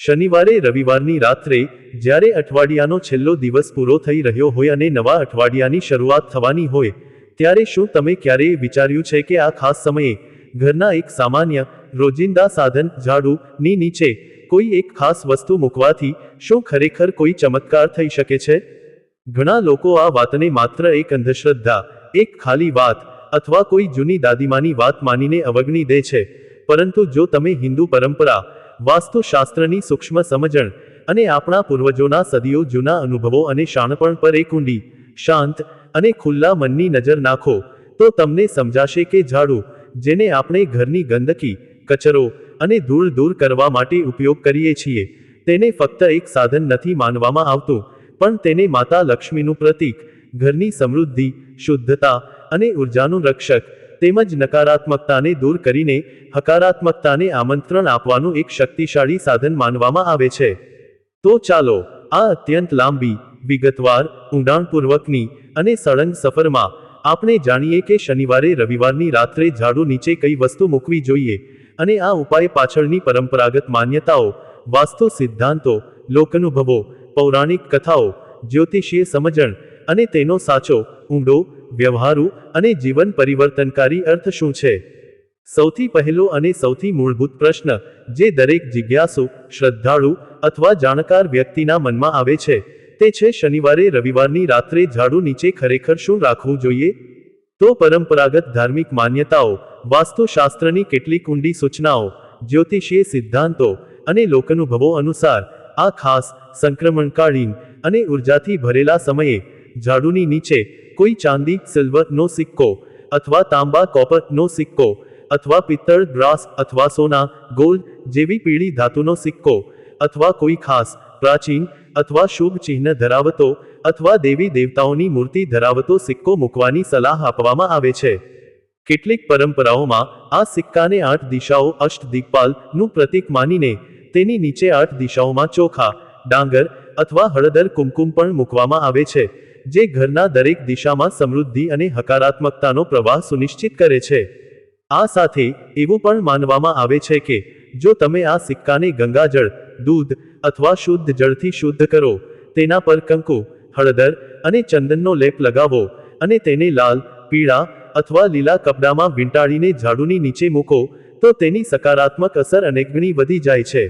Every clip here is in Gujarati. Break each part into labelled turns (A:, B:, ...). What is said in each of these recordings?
A: શનિવારે રવિવારની રાત્રે, જ્યારે અઠવાડિયાનો છેલ્લો દિવસ પૂરો થઈ રહ્યો હોય અને નવા અઠવાડિયાની શરૂઆત થવાની હોય, ત્યારે શું તમે ક્યારેય વિચાર્યું છે કે આ ખાસ સમયે ઘરના એક સામાન્ય, રોજિંદા સાધન, ઝાડુની નીચે કોઈ એક ખાસ વસ્તુ મૂકવાથી શું ખરેખર કોઈ ચમત્કાર થઈ શકે છે? ઘણા લોકો આ વાતને માત્ર એક અંધશ્રદ્ધા, એક ખાલી વાત, અથવા કોઈ જૂની દાદીમાની વાત માનીને અવગણી દે છે. પરંતુ જો તમે હિન્દુ પરંપરા, વાસ્તુશાસ્ત્રની સૂક્ષ્મ સમજણ અને આપણા પૂર્વજોના સદીઓ જૂના અનુભવો અને શાણપણ પર એક ઊંડી, શાંત અને ખુલ્લા મનની નજર નાખો, તો તમને સમજાશે કે ઝાડુ, જેને આપણે ઘરની ગંદકી, કચરો અને ધૂળ દૂર કરવા માટે ઉપયોગ કરીએ છીએ, તેને ફક્ત એક સાધન નથી માનવામાં આવતું, પણ તેને માતા લક્ષ્મીનું પ્રતીક, ઘરની સમૃદ્ધિ, શુદ્ધતા અને ઉર્જાનું રક્ષક, તેમજ નકારાત્મકતાને દૂર કરીને હકારાત્મકતાને આમંત્રણ આપવાનું એક શક્તિશાળી સાધન માનવામાં આવે છે. તો ચાલો, આ અત્યંત લાંબી, વિગતવાર, ઊંડાણપૂર્વકની અને સળંગ સફરમાં આપણે જાણીએ કે શનિવારે રવિવારની રાત્રે ઝાડુ નીચે કઈ વસ્તુ મૂકવી જોઈએ, અને આ ઉપાય પાછળની પરંપરાગત માન્યતાઓ, વાસ્તુ સિદ્ધાંતો, લોકાનુભવો, પૌરાણિક કથાઓ, જ્યોતિષીય સમજણ અને તેનો સાચો, ઊંડો, વ્યવહારુ અને જીવન પરિવર્તનકારી અર્થ શું છે. સૌથી પહેલો અને સૌથી મૂળભૂત પ્રશ્ન, જે દરેક જિજ્ઞાસુ, શ્રદ્ધાળુ અથવા જાણકાર વ્યક્તિના મનમાં આવે છે, તે છે શનિવારે રવિવારની રાત્રે ઝાડુ નીચે ખરેખર શું રાખવું જોઈએ? તો પરંપરાગત ધાર્મિક માન્યતાઓ, વાસ્તુશાસ્ત્રની કેટલીક ઊંડી સૂચનાઓ, જ્યોતિષીય સિદ્ધાંતો અને લોકાનુભવો અનુસાર, આ ખાસ, સંક્રમણકાળીન અને ઉર્જાથી ભરેલા સમયે, ઝાડુની નીચે કોઈ ચાંદી, સિલ્વર નો સિક્કો, અથવા તાંબા, કોપર નો સિક્કો, અથવા પિત્તળ, બ્રાસ અથવા સોના, ગોલ્ડ જેવી પીળી ધાતુનો સિક્કો, અથવા કોઈ ખાસ, પ્રાચીન અથવા શુભ ચિહ્ન ધરાવતો અથવા દેવી દેવતાઓની મૂર્તિ ધરાવતો સિક્કો મૂકવાની સલાહ આપવામાં આવે છે. કેટલીક પરંપરાઓમાં, આ સિક્કાને 8 દિશાઓ, અષ્ટદિક્પાલ નું પ્રતીક માનીને, તેની નીચે 8 દિશાઓમાં ચોખા, ડાંગર અથવા હળદર કુમકુમ પણ મૂકવામાં આવે છે, જે ઘરના દરેક દિશામાં સમૃદ્ધિ અને હકારાત્મકતાનો પ્રવાહ સુનિશ્ચિત કરે છે. આ સાથે, એવું પણ માનવામાં આવે છે કે, જો તમે આ સિક્કાને ગંગાજળ, દૂધ અથવા શુદ્ધ જળથી શુદ્ધ કરો, તેના પર કંકુ, હળદર અને ચંદનનો લેપ લગાવો, અને તેને લાલ, પીળા અથવા લીલા કપડામાં વીંટાળીને ઝાડુની નીચે મૂકો, તો તેની સકારાત્મક અસર અનેકગણી વધી જાય છે.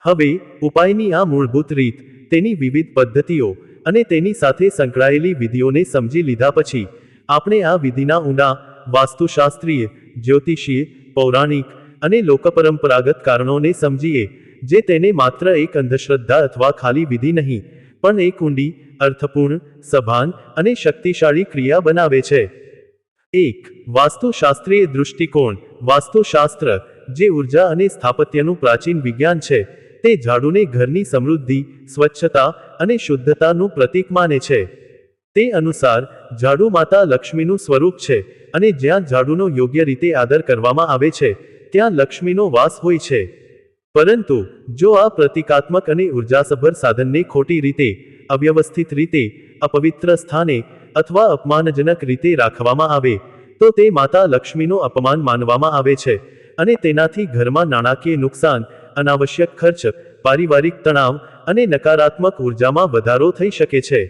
A: હવે, ઉપાયની આ મૂળભૂત રીત, તેની વિવિધ પદ્ધતિઓ અને તેની સાથે સંકળાયેલી વિધિઓને સમજી લીધા પછી, આપણે આ વિધિના ઊંડા, વાસ્તુશાસ્ત્રીય, જ્યોતિષીય, પૌરાણિક અને લોકપરંપરાગત કારણોને સમજીએ, જે તેને માત્ર એક અંધશ્રદ્ધા અથવા ખાલી વિધિ નહીં, પણ એક ઊંડી, અર્થપૂર્ણ, સભાન અને શક્તિશાળી ક્રિયા બનાવે છે. 1. વાસ્તુશાસ્ત્રીય દૃષ્ટિકોણ. વાસ્તુશાસ્ત્ર, જે ઉર્જા અને સ્થાપત્યનું પ્રાચીન વિજ્ઞાન છે, તે ઝાડુને ઘરની સમૃદ્ધિ, સ્વચ્છતા અને શુદ્ધતાનું પ્રતીક માને છે. તે અનુસાર, ઝાડુ માતા લક્ષ્મીનું સ્વરૂપ છે, અને જ્યાં ઝાડુનો યોગ્ય રીતે આદર કરવામાં આવે છે, ત્યાં લક્ષ્મીનો વાસ હોય છે. પરંતુ, જો આ પ્રતીકાત્મક અને ઉર્જાસભર સાધનને ખોટી રીતે, અવ્યવસ્થિત રીતે, અપવિત્ર સ્થાને અથવા અપમાનજનક રીતે રાખવામાં આવે, તો તે માતા લક્ષ્મીનો અપમાન માનવામાં આવે છે, અને તેનાથી ઘરમાં નાણાકીય નુકસાન, અનાવશ્યક ખર્ચ, પારિવારિક તણાવ અને નકારાત્મક ઉર્જામાં વધારો થઈ શકે છે.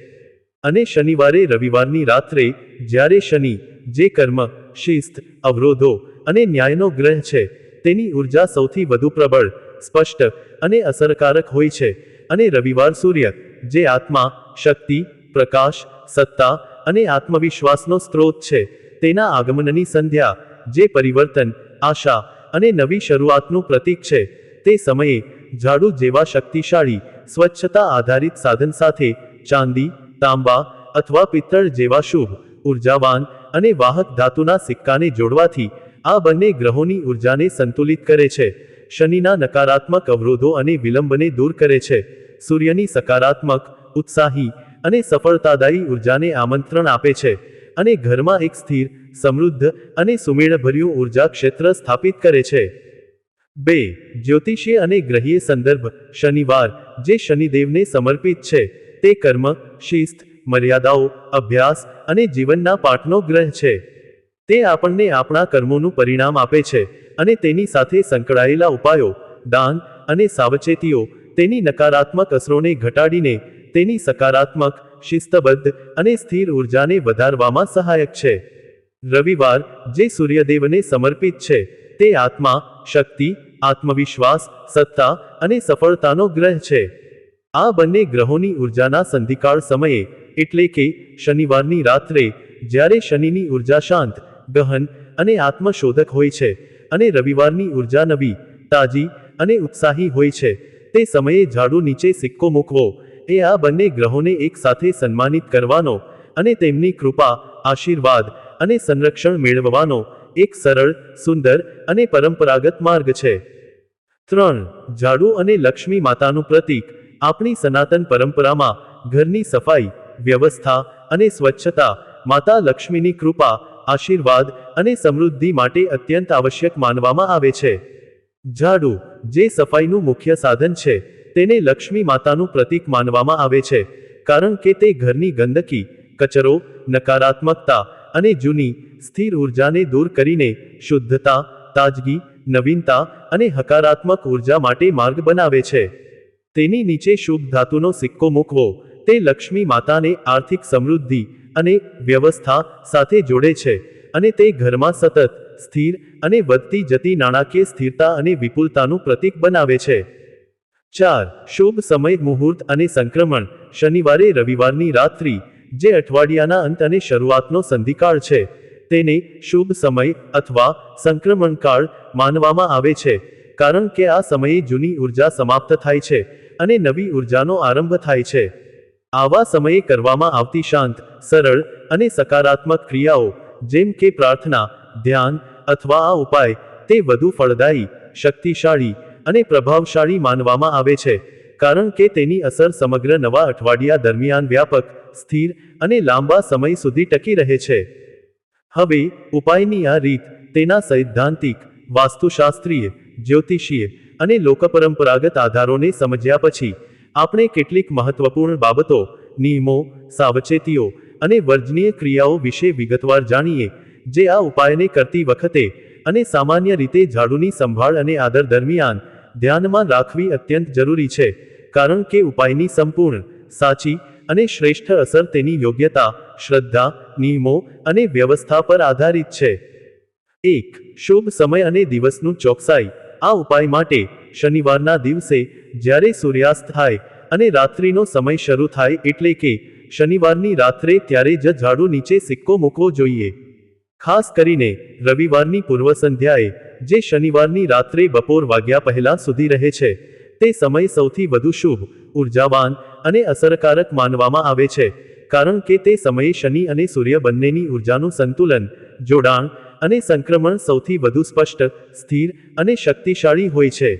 A: અને શનિવારે રવિવારની રાત્રે, જ્યારે શનિ, જે કર્મ, શિસ્ત, અવરોધો અને ન્યાયનો ગ્રહ છે, તેની ઉર્જા સૌથી વધુ પ્રબળ, સ્પષ્ટ અને અસરકારક હોય છે, અને રવિવાર સૂર્ય, જે આત્મા, શક્તિ, પ્રકાશ, સત્તા અને આત્મવિશ્વાસનો સ્ત્રોત છે, તેના આગમનની સંધ્યા, જે પરિવર્તન, આશા અને નવી શરૂઆતનું પ્રતીક છે, તે સમયે, ઝાડુ જેવા શક્તિશાળી, સ્વચ્છતા આધારિત સાધન સાથે, ચાંદી, તાંબા અથવા પિત્તળ જેવા શુભ, ઉર્જાવાન અને વાહક ધાતુના સિક્કાને જોડવાથી, આ બંને ગ્રહોની ઉર્જાને સંતુલિત કરે છે, શનિના નકારાત્મક અવરોધો અને વિલંબને દૂર કરે છે, સૂર્યની સકારાત્મક, ઉત્સાહી અને સફળતાદાયી ઉર્જાને આમંત્રણ આપે છે, અને ઘરમાં એક સ્થિર, સમૃદ્ધ અને સુમેળભર્યું ઉર્જા ક્ષેત્ર સ્થાપિત કરે છે. 2. જ્યોતિષીય અને ગ્રહીય સંદર્ભ. શનિવાર, જે શનિદેવને સમર્પિત છે, તે કર્મ, શિસ્ત, મર્યાદાઓ, અભ્યાસ અને જીવનના પાઠનો ગ્રહ છે. તે આપણને આપણા કર્મોનું પરિણામ આપે છે, અને તેની સાથે સંકળાયેલા ઉપાયો, દાન અને સાવચેતીઓ તેની નકારાત્મક અસરોને ઘટાડીને તેની સકારાત્મક, શિસ્તબદ્ધ અને સ્થિર ઉર્જાને વધારવામાં સહાયક છે. રવિવાર, જે સૂર્યદેવને સમર્પિત છે, તે આત્મા, શક્તિ, આત્મવિશ્વાસ, સત્તા અને સફળતાનો ગ્રહ છે. આ બંને ગ્રહોની ઉર્જાના સંધિકાળ સમયે, એટલે કે શનિવારની રાત્રે, જ્યારે શનિની ઉર્જા શાંત, ગહન અને આત્મશોધક હોય છે અને રવિવારની ઉર્જા નવી, તાજી અને ઉત્સાહી હોય છે, તે સમયે ઝાડુ નીચે સિક્કો મૂકવો એ આ બંને ગ્રહોને એક સાથે સન્માનિત કરવાનો અને તેમની કૃપા, આશીર્વાદ અને સંરક્ષણ મેળવવાનો એક સરળ, સુંદર અને પરંપરાગત માર્ગ છે. 3. ઝાડુ અને લક્ષ્મી માતાનું પ્રતીક. આપણી સનાતન પરંપરામાં ઘરની સફાઈ, વ્યવસ્થા અને સ્વચ્છતા માતા લક્ષ્મીની કૃપા, આશીર્વાદ અને સમૃદ્ધિ માટે અત્યંત આવશ્યક માનવામાં આવે છે. ઝાડુ, જે સફાઈનું મુખ્ય સાધન છે, તેને લક્ષ્મી માતાનું પ્રતીક માનવામાં આવે છે, કારણ કે તે ઘરની ગંદકી, કચરો, નકારાત્મકતા અને જૂની, સ્થિર ઉર્જાને દૂર કરીને શુદ્ધતા, તાજગી, નવીનતા અને હકારાત્મક ઉર્જા માટે માર્ગ બનાવે છે. તેની નીચે શુભ ધાતુનો સિક્કો મૂકવો તે લક્ષ્મી માતાને આર્થિક સમૃદ્ધિ અને વ્યવસ્થા સાથે જોડે છે અને તે ઘરમાં સતત, સ્થિર અને વધતી જતી નાણાકીય સ્થિરતા અને વિપુલતાનું પ્રતીક બનાવે છે. 4. શુભ સમય, મુહૂર્ત અને સંક્રમણ. શનિવારે રવિવારની રાત્રિ, જે અઠવાડિયાના અંત અને શરૂઆતનો સંધિકાળ છે, તેને શુભ સમય અથવા સંક્રમણકાળ માનવામાં આવે છે, કારણ કે આ સમયે જૂની ઉર્જા સમાપ્ત થાય છે અને નવી ઉર્જાનો આરંભ થાય છે. આવા સમયે કરવામાં આવતી શાંત, સરળ અને સકારાત્મક ક્રિયાઓ, જેમ કે પ્રાર્થના, ધ્યાન અથવા આ ઉપાય, તે વધુ ફળદાયી, શક્તિશાળી અને પ્રભાવશાળી માનવામાં આવે છે, કારણ કે તેની અસર સમગ્ર નવા અઠવાડિયા દરમિયાન વ્યાપક, સ્થિર અને લાંબા સમય સુધી ટકી રહે છે. હવે, ઉપાયની આ રીત, તેના સૈદ્ધાંતિક, વાસ્તુશાસ્ત્રીય, જ્યોતિષીય અને લોકપરંપરાગત આધારોને સમજ્યા પછી, આપણે કેટલીક મહત્વપૂર્ણ બાબતો, નિયમો, સાવચેતીઓ અને વર્જનીય ક્રિયાઓ વિશે વિગતવાર જાણીએ, જે આ ઉપાયને કરતી વખતે અને સામાન્ય રીતે ઝાડુની સંભાળ અને આદર દરમિયાન ધ્યાનમાં રાખવી અત્યંત જરૂરી છે, કારણ કે ઉપાયની સંપૂર્ણ, સાચી અને શ્રેષ્ઠ અસર તેની યોગ્યતા, શ્રદ્ધા, નિયમો અને વ્યવસ્થા પર આધારિત છે. 1. શુભ સમય અને દિવસનું ચોકસાઈ. આ ઉપાય માટે, શનિવારના દિવસે, જ્યારે સૂર્યાસ્ત થાય અને રાત્રિનો સમય શરૂ થાય, એટલે કે શનિવારની રાત્રે, ત્યારે જ ઝાડુ નીચે સિક્કો મૂકવો જોઈએ. ખાસ કરીને રવિવારની પૂર્વ સંધ્યાએ, જે શનિવારની રાત્રે બપોર વાગ્યા પહેલા સુધી રહે છે, તે સમય સૌથી વધુ શુભ, ઉર્જાવાન અને અસરકારક માનવામાં આવે છે, કારણ કે તે સમયે શનિ અને સૂર્ય બંનેની ઉર્જાનું સંતુલન, જોડાણ અને સંક્રમણ સૌથી વધુ સ્પષ્ટ, સ્થિર અને શક્તિશાળી હોય છે.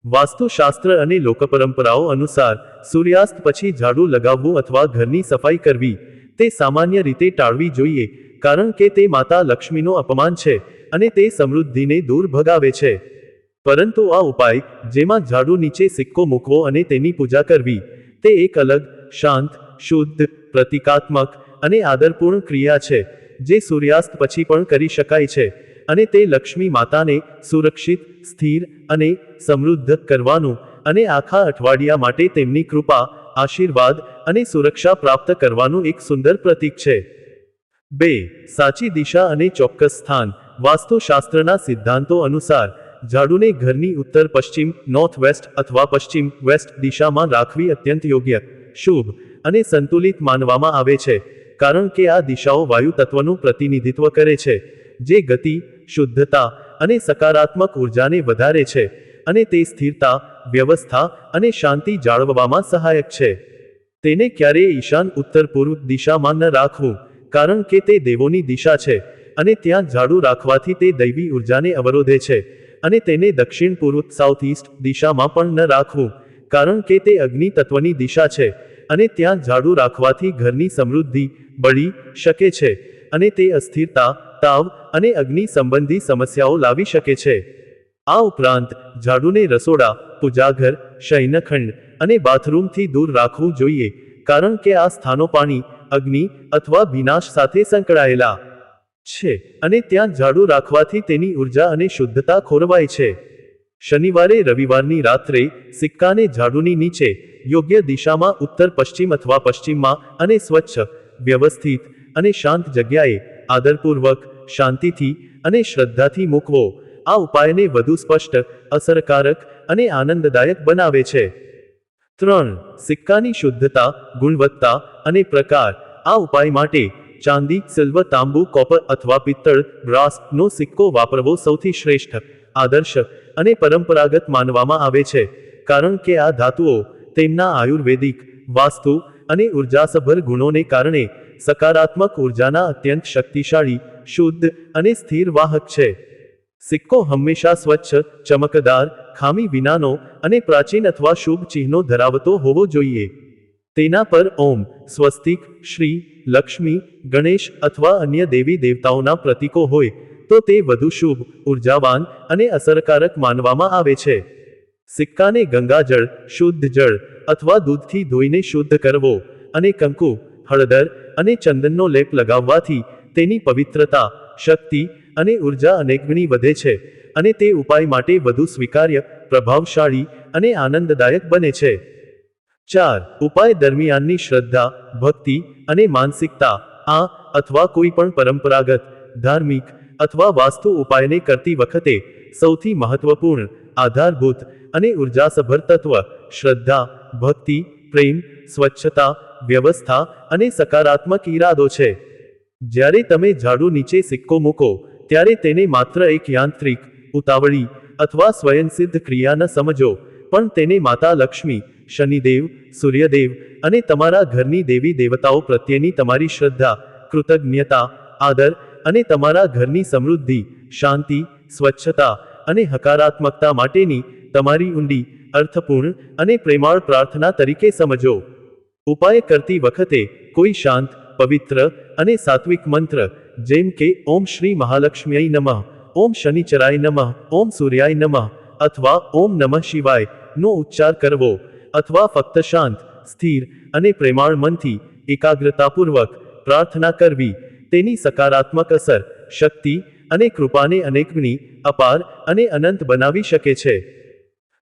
A: વાસ્તુશાસ્ત્ર અને લોકપરંપરાઓ અનુસાર, સૂર્યાસ્ત પછી ઝાડુ લગાવવું અથવા ઘરની સફાઈ કરવી, તે સામાન્ય રીતે ટાળવી જોઈએ, કારણ કે તે માતા લક્ષ્મીનો અપમાન છે અને તે સમૃદ્ધિને દૂર ભગાવે છે. પરંતુ આ ઉપાય, જેમાં ઝાડુ નીચે સિક્કો મૂકવો અને તેની પૂજા કરવી, તે એક અલગ, શાંત, શુદ્ધ, પ્રતીકાત્મક અને આદરપૂર્ણ ક્રિયા છે, જે સૂર્યાસ્ત પછી પણ કરી શકાય છે, અને તે લક્ષ્મી માતાને સુરક્ષિત, સ્થિર અને સમૃદ્ધ કરવાનું અને આખા અઠવાડિયા માટે તેમની કૃપા, આશીર્વાદ અને સુરક્ષા પ્રાપ્ત કરવાનું એક સુંદર પ્રતીક છે. 2. સાચી દિશા અને ચોક્કસ સ્થાન. વાસ્તુશાસ્ત્રના સિદ્ધાંતો અનુસાર, ઝાડુને ઘરની ઉત્તર પશ્ચિમ, નોર્થ વેસ્ટ અથવા પશ્ચિમ વેસ્ટ દિશામાં રાખવી અત્યંત યોગ્ય, શુભ અને સંતુલિત માનવામાં આવે છે, કારણ કે આ દિશાઓ વાયુ તત્વનું પ્રતિનિધિત્વ કરે છે, જે ગતિ, શુદ્ધતા અને સકારાત્મક ઉર્જાને વધારે છે, અને તે સ્થિરતા, વ્યવસ્થા અને શાંતિ જાળવવામાં સહાયક છે. તેને ક્યારેય ઈશાન ઉત્તર પૂર્વ દિશામાં ન રાખવું, કારણ કે તે દેવોની દિશા છે, અને ત્યાં ઝાડુ રાખવાથી તે દૈવી ઉર્જાને અવરોધે છે, અને તેને દક્ષિણ પૂર્વ સાઉથ ઈસ્ટ દિશામાં પણ ન રાખવું, કારણ કે તે અગ્નિ તત્વની દિશા છે, અને ત્યાં ઝાડુ રાખવાથી ઘરની સમૃદ્ધિ બળી શકે છે, અને તે અસ્થિરતા, તાવ અને અગ્નિ સંબંધી સમસ્યાઓ લાવી શકે છે. આ ઉપરાંત, ઝાડુને રસોડા, પૂજાઘર, શયનખંડ અને બાથરૂમથી દૂર રાખવું જોઈએ, કારણ કે આ સ્થાનો પાણી, અગ્નિ અથવા વિનાશ સાથે સંકળાયેલા છે, અને ત્યાં ઝાડુ રાખવાથી તેની ઉર્જા અને શુદ્ધતા ખોરવાય છે. શનિવારે રવિવારની રાત્રે સિક્કાને ઝાડુની નીચે યોગ્ય દિશામાં ઉત્તર પશ્ચિમ અથવા પશ્ચિમમાં અને સ્વચ્છ, વ્યવસ્થિત અને શાંત જગ્યાએ આદરપૂર્વક, શાંતિથી અને શ્રદ્ધાથી મૂકવો આ ઉપાયને વધુ સ્પષ્ટ, અસરકારક અને આનંદદાયક બનાવે છે. 3. સિક્કાની શુદ્ધતા, ગુણવત્તા અને પ્રકાર. આ ઉપાય માટે ચાંદી, સિલ્વર, તાંબુ, કોપર અથવા પિત્તળ બ્રાસ નો સિક્કો વાપરવો સૌથી શ્રેષ્ઠ, આદર્શ અને પરંપરાગત માનવામાં આવે છે, કારણ કે આ ધાતુઓ તેમના આયુર્વેદિક, વાસ્તુ અને ઉર્જાસભર ગુણોને કારણે સકારાત્મક ઉર્જાના અત્યંત શક્તિશાળી, શુદ્ધ અને સ્થિર વાહક છે. સિક્કો હંમેશા સ્વચ્છ, ચમકદાર, ખામી વિનાનો અને પ્રાચીન અથવા શુભ ચિહ્નો ધરાવતો હોવો જોઈએ. તેના પર ઓમ, સ્વસ્તિક, શ્રી, લક્ષ્મી, ગણેશ અથવા અન્ય દેવી દેવતાઓના પ્રતીકો હોય તો તે વધુ શુભ, ઉર્જાવાન અને અસરકારક માનવામાં આવે છે. સિક્કાને ગંગાજળ, શુદ્ધ જળ અથવા દૂધથી ધોઈને શુદ્ધ કરવો અને કંકુ, હળદર અને ચંદનનો લેપ લગાવવાથી તેની પવિત્રતા, શક્તિ અને ઉર્જા અનેકગણી વધે છે અને તે ઉપાય માટે વધુ સ્વીકાર્ય, પ્રભાવશાળી અને આનંદદાયક બને છે. 4. ઉપાય દરમિયાનની શ્રદ્ધા, ભક્તિ અને માનસિકતા. આ અથવા કોઈ પણ પરંપરાગત, ધાર્મિક અથવા વાસ્તુ ઉપાયને કરતી વખતે સૌથી મહત્વપૂર્ણ, આધારભૂત અને ઉર્જાસભર તત્વ શ્રદ્ધા, ભક્તિ, પ્રેમ, સ્વચ્છતા, વ્યવસ્થા અને સકારાત્મક ઈરાદો છે. જ્યારે તમે ઝાડુ નીચે સિક્કો મૂકો ત્યારે તેને માત્ર એક યાંત્રિક, ઉતાવળી અથવા સ્વયંસિદ્ધ ક્રિયા ન સમજો, પણ તેને માતા લક્ષ્મી, શનિદેવ, સૂર્યદેવ અને તમારા ઘરની દેવી દેવતાઓ પ્રત્યેની તમારી શ્રદ્ધા, કૃતજ્ઞતા, આદર અને તમારા ઘરની સમૃદ્ધિ, શાંતિ, સ્વચ્છતા અને હકારાત્મકતા માટેની તમારી ઊંડી, અર્થપૂર્ણ અને પ્રેમાળ પ્રાર્થના તરીકે સમજો. ઉપાય કરતી વખતે કોઈ શાંત, પવિત્ર અને સાત્વિક મંત્ર જેમ કે ઓમ શ્રી મહાલક્ષ્મ્યય નમઃ, ઓમ શનિચરાય નમઃ, ઓમ સૂર્યાય નમઃ અથવા ઓમ નમઃ શિવાય નો ઉચ્ચાર કરવો અથવા ફક્ત શાંત, સ્થિર અને પ્રેમાળ મનથી એકાગ્રતાપૂર્વક પ્રાર્થના કરવી તેની સકારાત્મક અસર, શક્તિ અને કૃપાને અનેકગણી, અપાર અને અનંત બનાવી શકે છે.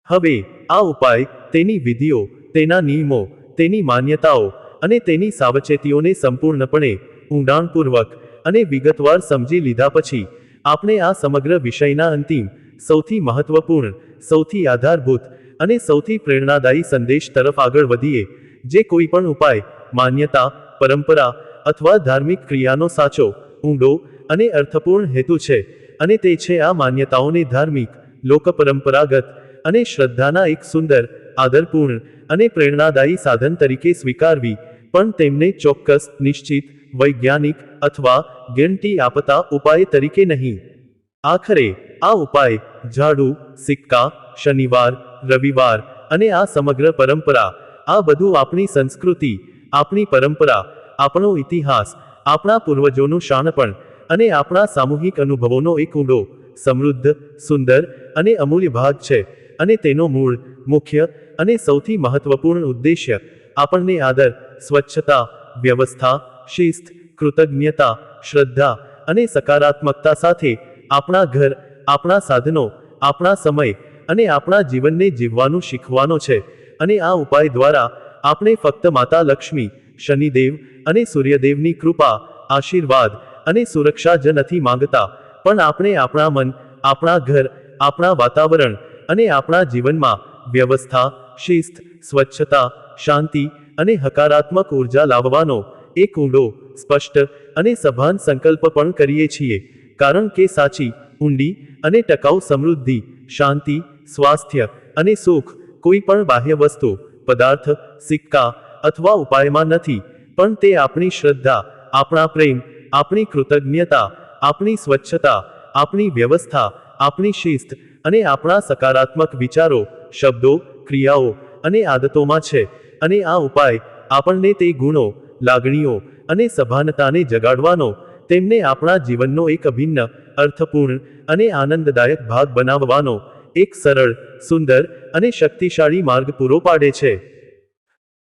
A: હવે આ ઉપાય, તેની વિધિઓ, તેના નિયમો, તેની માન્યતાઓ અને તેની સાવચેતીઓને સંપૂર્ણપણે, ઊંડાણપૂર્વક અને વિગતવાર સમજી લીધા પછી આપણે આ સમગ્ર વિષયના અંતિમ, સૌથી મહત્વપૂર્ણ, સૌથી આધારભૂત અને સૌથી પ્રેરણાદાયી સંદેશ તરફ આગળ વધીએ, જે કોઈ પણ ઉપાય, માન્યતા, પરંપરા અથવા ધાર્મિક ક્રિયાનો સાચો, ઊંડો અને અર્થપૂર્ણ હેતુ છે, અને તે છે આ માન્યતાઓને ધાર્મિક, લોકપરંપરાગત અને શ્રદ્ધાના એક સુંદર, આદરપૂર્ણ અને પ્રેરણાદાયી સાધન તરીકે સ્વીકારવી, પણ તેમને ચોક્કસ, નિશ્ચિત, વૈજ્ઞાનિક અથવા ગેરંટી આપતા ઉપાય તરીકે નહીં. આખરે આ ઉપાય, ઝાડુ, સિક્કા, શનિવાર, રવિવાર અને આ સમગ્ર પરંપરા, આ બધું આપણી સંસ્કૃતિ, આપણી પરંપરા, આપણો ઇતિહાસ, આપણા પૂર્વજોનું શાણપણ અને આપણા સામૂહિક અનુભવોનો એક ઊંડો, સમૃદ્ધ, સુંદર અને અમૂલ્ય ભાગ છે, અને તેનો મૂળ, મુખ્ય અને સૌથી મહત્વપૂર્ણ ઉદ્દેશ્ય આપણને આદર, સ્વચ્છતા, વ્યવસ્થા, શિસ્ત, કૃતજ્ઞતા, શ્રદ્ધા અને સકારાત્મકતા સાથે આપણા ઘર, આપણા સાધનો, આપણા સમય અને આપણા જીવનને જીવવાનું શીખવાનો છે. અને આ ઉપાય દ્વારા આપણે ફક્ત માતા લક્ષ્મી, શનિદેવ અને સૂર્યદેવની કૃપા, આશીર્વાદ અને સુરક્ષા જ નથી માંગતા, પણ આપણે આપણા મન, આપણા ઘર, આપણા વાતાવરણ અને આપણા જીવનમાં વ્યવસ્થા, શિસ્ત, સ્વચ્છતા, શાંતિ અને હકારાત્મક ઉર્જા લાવવાનો એક ઊંડો, સ્પષ્ટ અને સભાન સંકલ્પ પણ કરીએ છીએ, કારણ કે સાચી, ઊંડી અને ટકાઉ સમૃદ્ધિ, શાંતિ, સ્વાસ્થ્ય અને સુખ કોઈ પણ બાહ્ય વસ્તુ, પદાર્થ, સિક્કા અથવા ઉપાયમાં નથી, પણ તે આપણી શ્રદ્ધા, આપણા પ્રેમ, આપણી કૃતજ્ઞતા, આપણી સ્વચ્છતા, આપણી વ્યવસ્થા, આપણી શિસ્ત અને આપણા સકારાત્મક વિચારો, શબ્દો, ક્રિયાઓ અને આદતોમાં છે. અને આ ઉપાય આપણને તે ગુણો, લાગણીઓ અને સભાનતાને જગાડવાનો, તેમને આપણા જીવનનો એક અભિન્ન, અર્થપૂર્ણ અને આનંદદાયક ભાગ બનાવવાનો એક સરળ, સુંદર અને શક્તિશાળી માર્ગ પૂરો પાડે છે.